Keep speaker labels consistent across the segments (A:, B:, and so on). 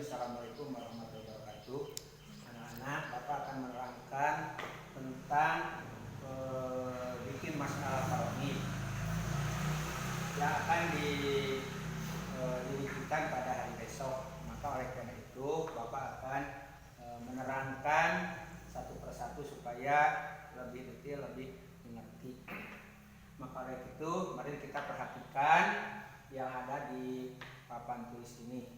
A: Assalamualaikum warahmatullahi wabarakatuh. Anak-anak, Bapak akan menerangkan tentang bikin masalah tauhid yang akan diberikan pada hari besok. Maka oleh karena itu Bapak akan menerangkan satu persatu supaya lebih detail, lebih mengerti. Maka oleh itu mari kita perhatikan yang ada di papan tulis ini.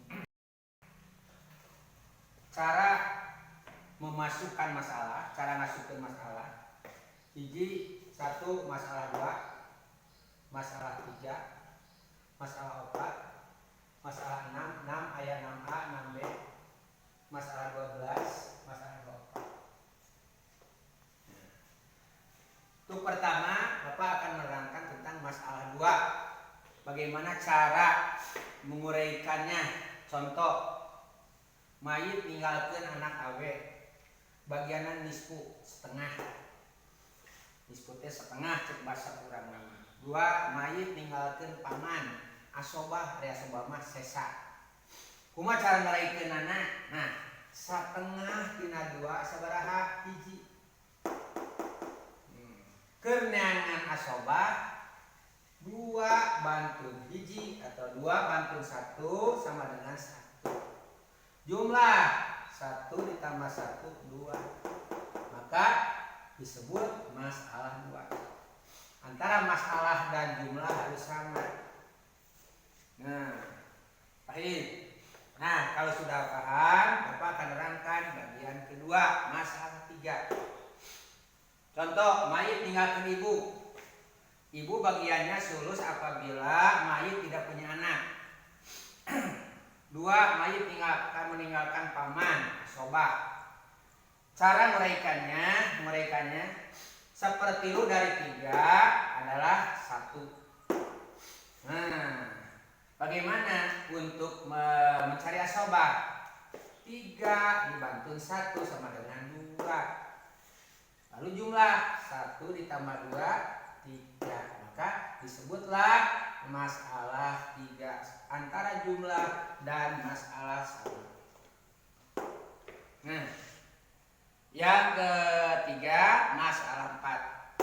A: Cara memasukkan masalah, cara ngasupkan masalah. Hiji, satu, masalah 2, masalah 3, masalah 4, masalah 6 ayat 6A, 6B, masalah 12, masalah 24. Untuk pertama, Bapak akan menerangkan tentang masalah 2. Bagaimana cara menguraikannya. Contoh, mayit ninggalkeun anak awe, bagianan nisfu setengah. Nisfu teh setengah cek basa urang nama. 2, mayit ninggalkeun paman, asobah rea asobah mah sesa. Kumaha cara ngaraikeunana? Nah, satengah tina 2 sabaraha? Hiji. Keur neangan asobah 2 bantun hiji atau 2 bantun 1 sama dengan 1. Jumlah 1 ditambah 1, 2. Maka disebut masalah 2. Antara masalah dan jumlah harus sama. Nah, pahit. Nah, kalau sudah paham, Bapak akan nerangkan bagian kedua, masalah 3. Contoh, mayit ninggalkan ibu. Ibu bagiannya sulus apabila mayit tidak punya anak. 2, mayit meninggalkan paman, asobah. Cara meraikannya seperti lu dari 3 adalah 1. Nah, bagaimana untuk mencari asobah? 3 dibantu 1 sama dengan 2. Lalu jumlah 1 ditambah 2, 3. Maka disebutlah masalah 3. Antara jumlah dan masalah sama. Nah, yang ketiga masalah 4.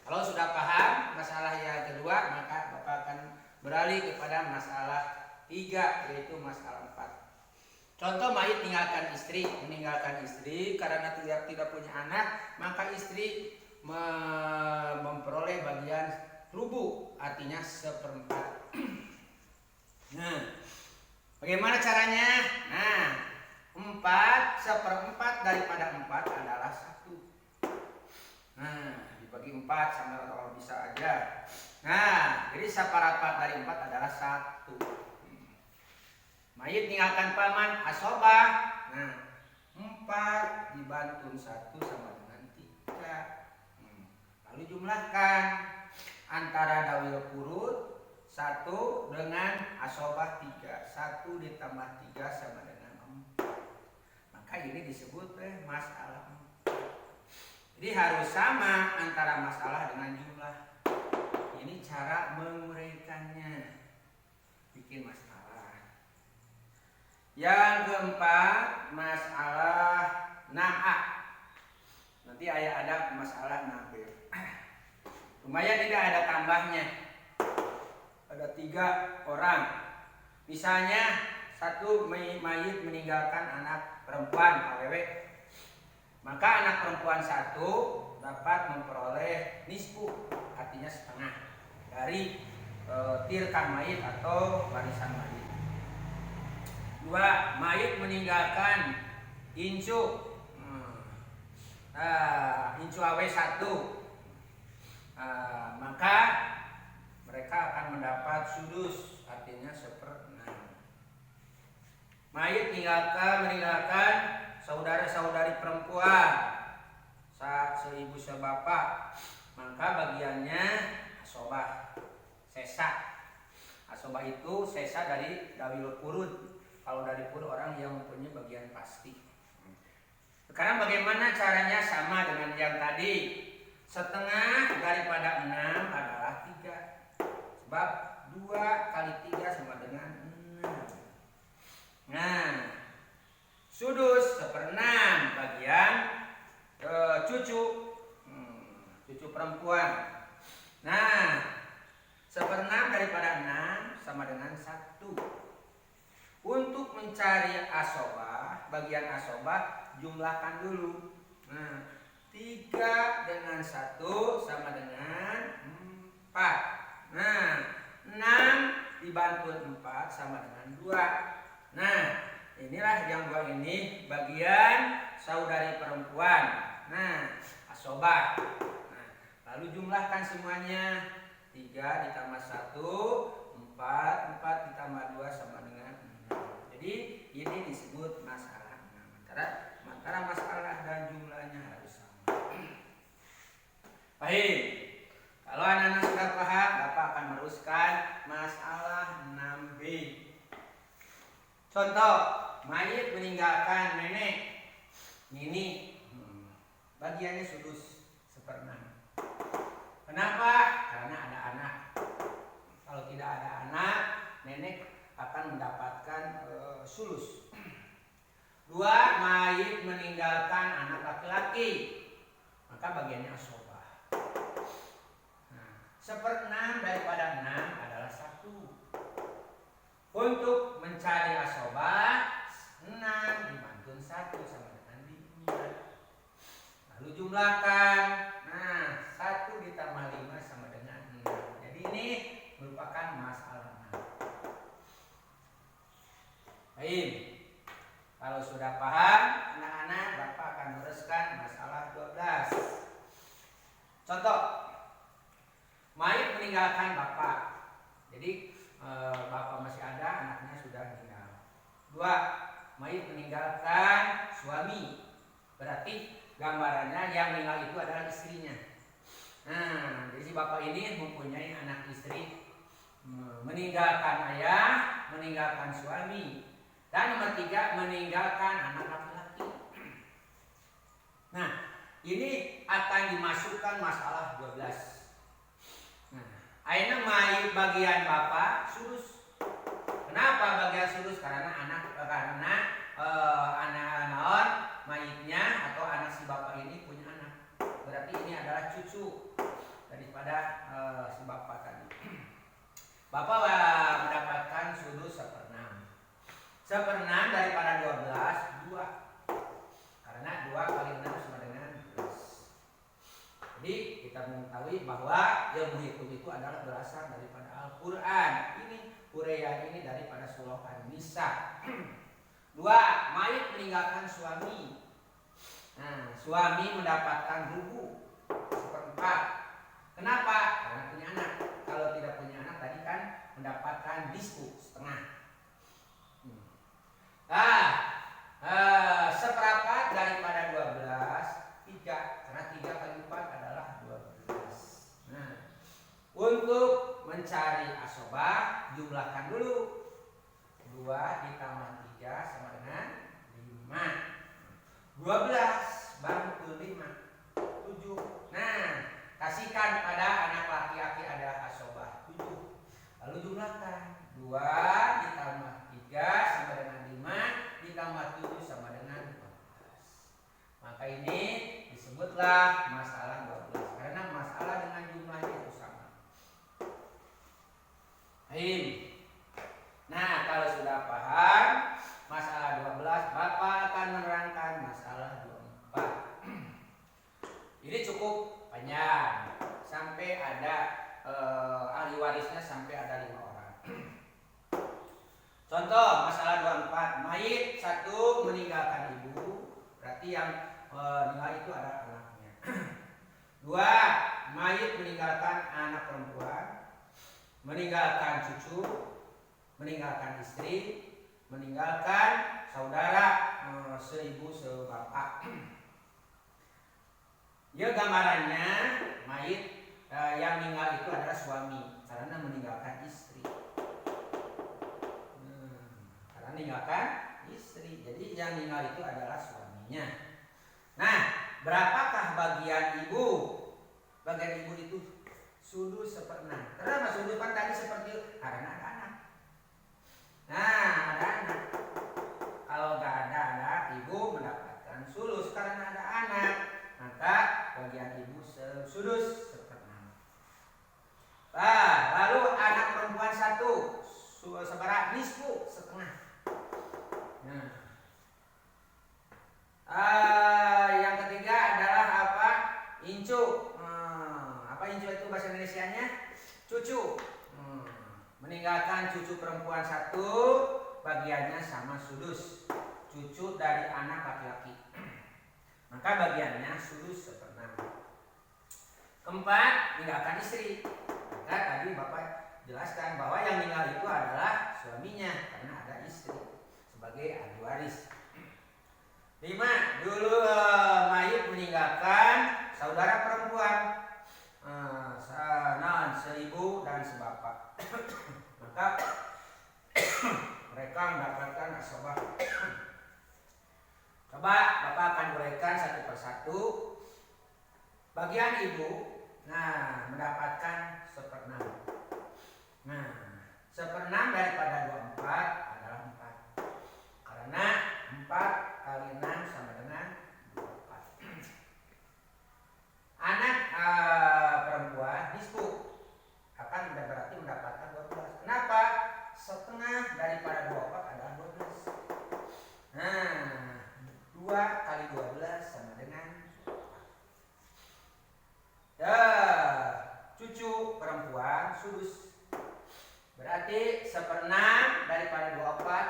A: Kalau sudah paham masalah yang kedua, maka Bapak akan beralih kepada masalah 3, yaitu masalah 4. Contoh, mayit meninggalkan istri karena tidak punya anak, maka istri memperoleh bagian rubu, artinya 1/4. Nah, bagaimana caranya? Nah, 1/4 daripada 4 adalah 1. Nah, dibagi 4 sama kalau bisa aja. Nah, jadi 1/4 dari 4 adalah 1. Mayit meninggalkan paman, asobah. Nah, 4 dibantu 1 sama dengan 3. Lalu jumlahkan antara dawil kurut 1 dengan asobah 3. 1 ditambah 3 sama dengan 4. Maka ini disebut masalah 4. Jadi harus sama antara masalah dengan jumlah. Ini cara menguraikannya, bikin masalah. Yang keempat, masalah 6A. Nanti ada masalah 6B. Lumayan tidak ada tambahnya. Ada 3 orang. Misalnya 1 mayit meninggalkan anak perempuan awewe. Maka anak perempuan 1 dapat memperoleh nisfu, artinya setengah dari tirkan mayit atau warisan mayit. 2, mayit meninggalkan incu. Incu awe 1. Maka mereka akan mendapat sudus, artinya 1/6. Mayit meninggalkan saudara-saudari perempuan, seibu sebapak, maka bagiannya asobah, sesa. Asobah itu sesa dari dawil kurut. Kalau dari kurut orang yang mempunyai bagian pasti. Sekarang bagaimana caranya sama dengan yang tadi? Setengah daripada 6 adalah 3. Sebab 2 kali 3 sama dengan 6. Nah, mencari asobah, bagian asobah jumlahkan dulu. Nah, 3 dengan 1 sama dengan 4. Nah, 6 dibantu 4 sama dengan 2. Nah, inilah yang 2 ini bagian saudari perempuan. Nah, asobah. Nah, lalu jumlahkan semuanya. 3 ditambah 1, 4 ditambah 2 sama dengan 6. Jadi ini disebut masalah. Antara masalah dan jumlahnya harus sama. Baik. Kalau anak-anak sudah paham, Bapak akan meneruskan masalah 6B. Contoh, mayit meninggalkan nenek, nini. Bagiannya sudus 1/6. Kenapa? Karena ada anak. Kalau tidak ada anak, nenek akan mendapatkan sulus. 2, mayit meninggalkan anak laki-laki, maka bagiannya asobah. Nah, 1/6 daripada 6 adalah 1. Untuk mencari asobah, 6 dibantu 1 sama dengan 5. Lalu jumlahkan. Nah, 1 ditambah 5 sama dengan 6. Jadi ini merupakan masalah 6. Baik. Kalau sudah paham, anak-anak, Bapak akan meneruskan masalah 12. Contoh, mayit meninggalkan bapak. Jadi bapak masih ada, anaknya sudah meninggal. 2, mayit meninggalkan suami. Berarti gambarannya yang meninggal itu adalah istrinya. Nah, jadi si bapak ini mempunyai anak istri, meninggalkan ayah, meninggalkan suami. Dan nomor 3, meninggalkan anak laki-laki. Nah, ini akan dimasukkan masalah 12. Nah, ayeuna mayit bagian bapak sulus. Kenapa bagian sulus? Karena anak naon mayitnya atau anak si bapak ini punya anak. Berarti ini adalah cucu daripada si bapak tadi. Bapak mendapatkan sulus 1/6. 1/6 daripada 12, 2. Karena 2 kali 6 sama dengan 12. Jadi kita mengetahui bahwa ilmu hitung itu adalah berasal daripada Al-Quran. Ini uraian ini daripada surah An-Nisa. 2, mayit meninggalkan suami. Nah, suami mendapatkan rubu 1/4. Kenapa? Karena punya anak. Kalau tidak punya anak tadi kan mendapatkan nisfu 1/2. Nah, 1/4 daripada 12, 3. Karena 3 kali 4 adalah 12. Nah, untuk mencari asobah, jumlahkan dulu. 2 ditambah 3 sama dengan 5. 12 bantu 5, 7. Nah, kasihkan pada anak laki-laki ada asobah 7. Lalu jumlahkan. 2 ditambah 3 sama dengan 5 ditambah 7 sama dengan 12. Maka ini disebutlah masalah 12 karena masalah dengan jumlahnya itu sama. Baik. Nah, kalau sudah paham masalah 12, Bapak akan menerangkan masalah 24. Ini cukup panjang sampai ada ahli warisnya sampai ada 5 orang. Contoh masalah 24, mayit 1 meninggalkan ibu, berarti yang meninggal itu adalah anaknya. 2, mayit meninggalkan anak perempuan, meninggalkan cucu, meninggalkan istri, meninggalkan saudara seibu sebapak. Ya, gambarannya mayit yang meninggal itu adalah suami karena meninggalkan istri. Meninggalkan istri. Jadi yang meninggal itu adalah suaminya. Nah, berapakah bagian ibu? Bagian ibu itu sudus 1/6. Kenapa sudus kan tadi seperti karena ada anak. Nah, ada anak. Kalau nggak ada anak, ibu mendapatkan sulus karena ada anak. Maka bagian ibu sudus 1/6. Nah, lalu anak perempuan 1 sebarang nisfu 1/2. mendapatkan cucu perempuan 1, bagiannya sama sudus. Cucu dari anak laki-laki, maka bagiannya sudus 1/6. Keempat, meninggalkan istri. Maka tadi Bapak jelaskan bahwa yang meninggal itu adalah suaminya karena ada istri sebagai ahli waris. 5, dulu mayit meninggalkan saudara perempuan, seibu dan sebapak. Maka mereka mendapatkan asobah. Coba Bapak akan uraikan satu persatu. Bagian ibu, mendapatkan 1/6. 1/6 daripada 24 adalah 4. Karena 4 kali 6 sama dengan 24. Anak perempuan nisfu akan berarti mendapatkan 12. Kenapa? Setengah daripada 24 adalah 12. 2 kali 12 sama dengan 4. Cucu perempuan sudus. Berarti 1/6 daripada 24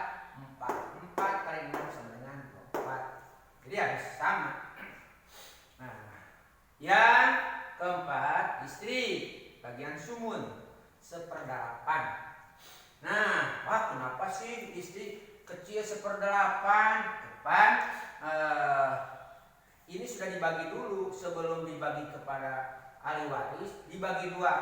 A: 4. 4 kali 6 sama dengan 24. Jadi harus sama. Yang keempat, istri bagian sumun 1/8. Kenapa sih istri kecil 1/8? Depan ini sudah dibagi dulu sebelum dibagi kepada ahli waris, dibagi 2.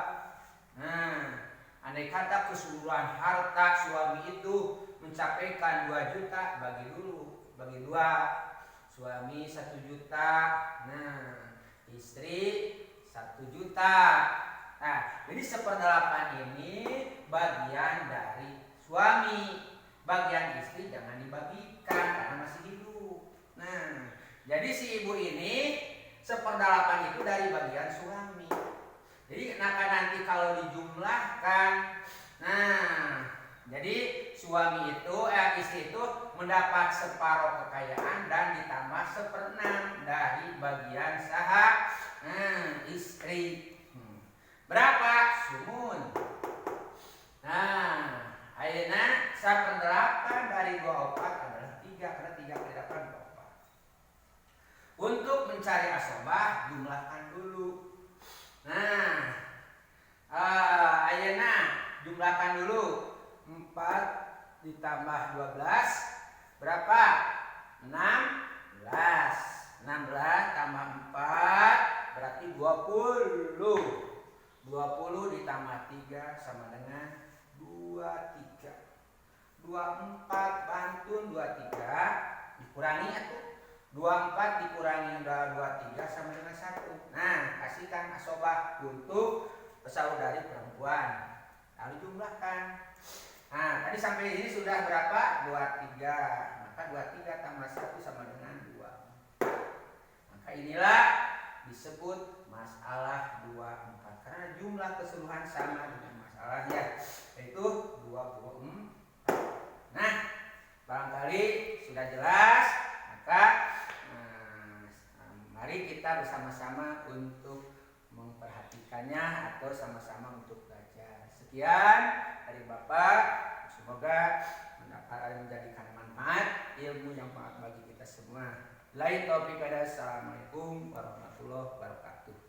A: Andai kata keseluruhan harta suami itu mencapaikan 2 juta, bagi dulu, bagi 2. Suami 1 juta, istri 1 juta. Jadi 1/8 ini bagian dari suami. Bagian istri jangan dibagikan karena masih hidup. Jadi si ibu ini 1/8 itu dari bagian suami. Jadi nanti kalau dijumlahkan, jadi suami itu, istri itu mendapat separuh kekayaan dan ditambah 1/6 dari bagian istri. Berapa? Sumun. Ayeuna 1/8 dari 24 adalah 3, karena 3 kali 8 24. Untuk mencari asobah jumlahkan dulu. Ayeuna jumlahkan dulu. 4 ditambah 12 berapa? 16. 16 tambah 4 berarti 20. 20 ditambah 3 sama dengan 23. 24 bantun 23 dikurangi atuh. 24 dikurangi 23 sama dengan 1. Kasihkan asobah untuk saudari perempuan. Lalu jumlahkan. Tadi sampai ini sudah berapa? 23. Maka 23 tambah 1 sama dengan 2. Maka inilah disebut masalah 24. Karena jumlah keseluruhan sama dengan masalahnya, yaitu 24. Barangkali sudah jelas. Maka mari kita bersama-sama untuk memperhatikannya atau sama-sama untuk belajar. Sekian dari Bapak, semoga menjadikan manfaat ilmu yang manfaat bagi kita semua. Lain topik ada. Assalamualaikum warahmatullahi wabarakatuh.